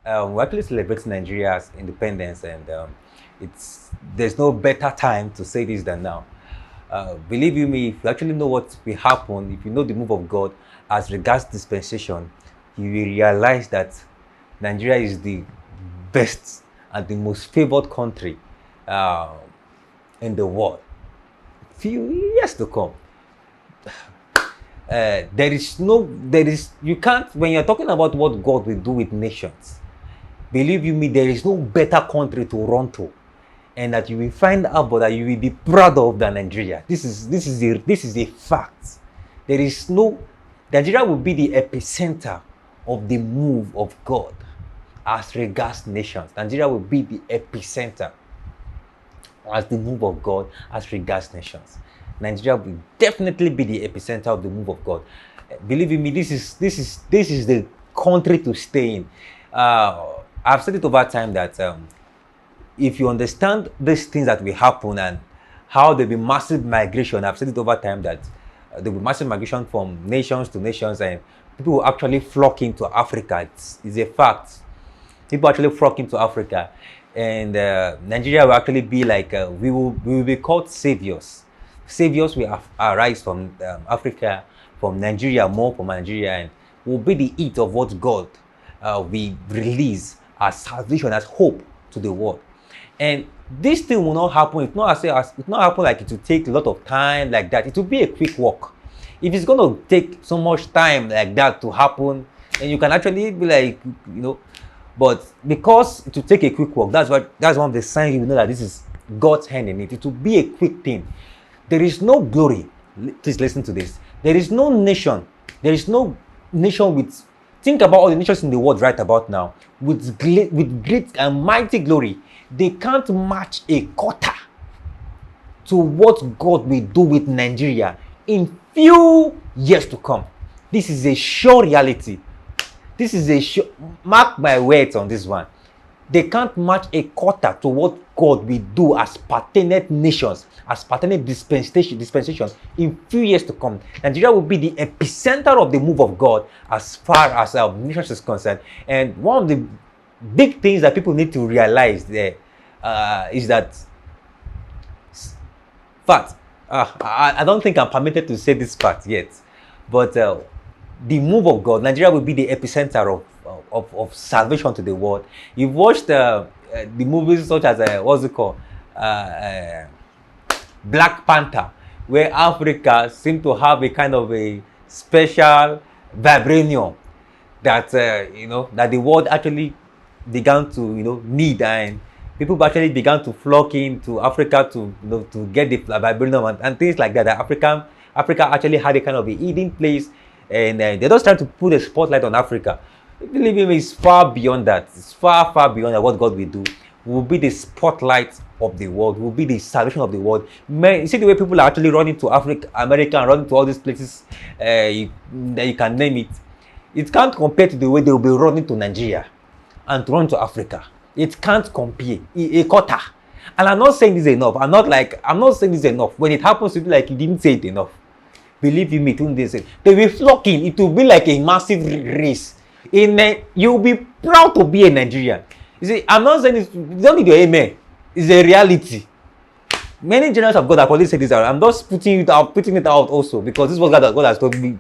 we're actually celebrating Nigeria's independence, and there's no better time to say this than now. Believe you me, if you actually know what will happen, if you know the move of God as regards dispensation, you will realize that Nigeria is the best and the most favored country in the world. Few years to come. You can't, when you're talking about what God will do with nations, believe you me, there is no better country to run to, and that you will find out, but that you will be proud of than Nigeria. This is a fact. Nigeria will be the epicenter of the move of God as regards nations. Nigeria will be the epicenter as the move of God as regards nations. Nigeria will definitely be the epicenter of the move of God. Believe me, this is the country to stay in. I've said it over time that if you understand these things that will happen and how there will be massive migration, I've said it over time that there will be massive migration from nations to nations, and people will actually flock into Africa. It's a fact. People actually flock into Africa, and Nigeria will actually be like we will be called saviors. Saviors will arise from Africa, from Nigeria, more from Nigeria, and will be the heat of what God we release as salvation, as hope to the world. And this thing will not happen. It's not happen like it will take a lot of time like that. It will be a quick walk. If it's going to take so much time like that to happen, and you can actually be like, but because it will take a quick walk, that's one of the signs you know that this is God's hand in it. It will be a quick thing. There is no glory. Please listen to this. There is no nation. There is no nation with. Think about all the nations in the world right about now with great and mighty glory. They can't match a quarter to what God will do with Nigeria in few years to come. This is a sure reality. Mark my words on this one. They can't match a quarter to what God will do as pertinent nations, as pertinent dispensations in few years to come. Nigeria will be the epicenter of the move of God as far as our nations is concerned. And one of the big things that people need to realize there is that fact. I don't think I'm permitted to say this fact yet, but the move of God, Nigeria will be the epicenter of salvation to the world. You've watched the movies such as what's it called, Black Panther, where Africa seemed to have a kind of a special vibranium that that the world actually began to need, and people actually began to flock into Africa to get the vibranium and things like that. That Africa actually had a kind of a hidden place, and they just trying to put a spotlight on Africa. Believe me, it's far beyond that. It's far, far beyond that. What God will do will be the spotlight of the world, will be the salvation of the world. Man, you see the way people are actually running to Africa, America, and running to all these places that you can name it. It can't compare to the way they will be running to Nigeria and to run to Africa. It can't compare. A quarter. And I'm not saying this enough. I'm not saying this enough. When it happens to be like you didn't say it enough. Believe you me, they will flock in. It will be like a massive race. You'll be proud to be a Nigerian. You see, I'm not saying this, you don't need your amen. It's a reality. Many generals of God have already said this out. I'm just putting it out also, because this is what God has told me,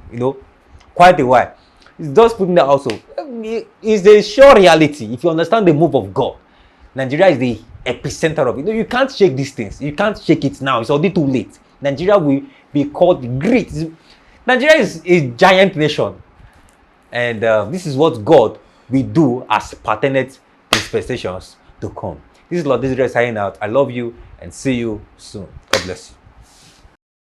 quite a while. It's just putting that also. It's a sure reality. If you understand the move of God, Nigeria is the epicenter of it. You can't shake these things. You can't shake it now. It's already too late. Nigeria will be called great. Nigeria is a giant nation. And this is what God will do as pertinent dispensations to come. This is Lord Israel signing out. I love you and see you soon. God bless you.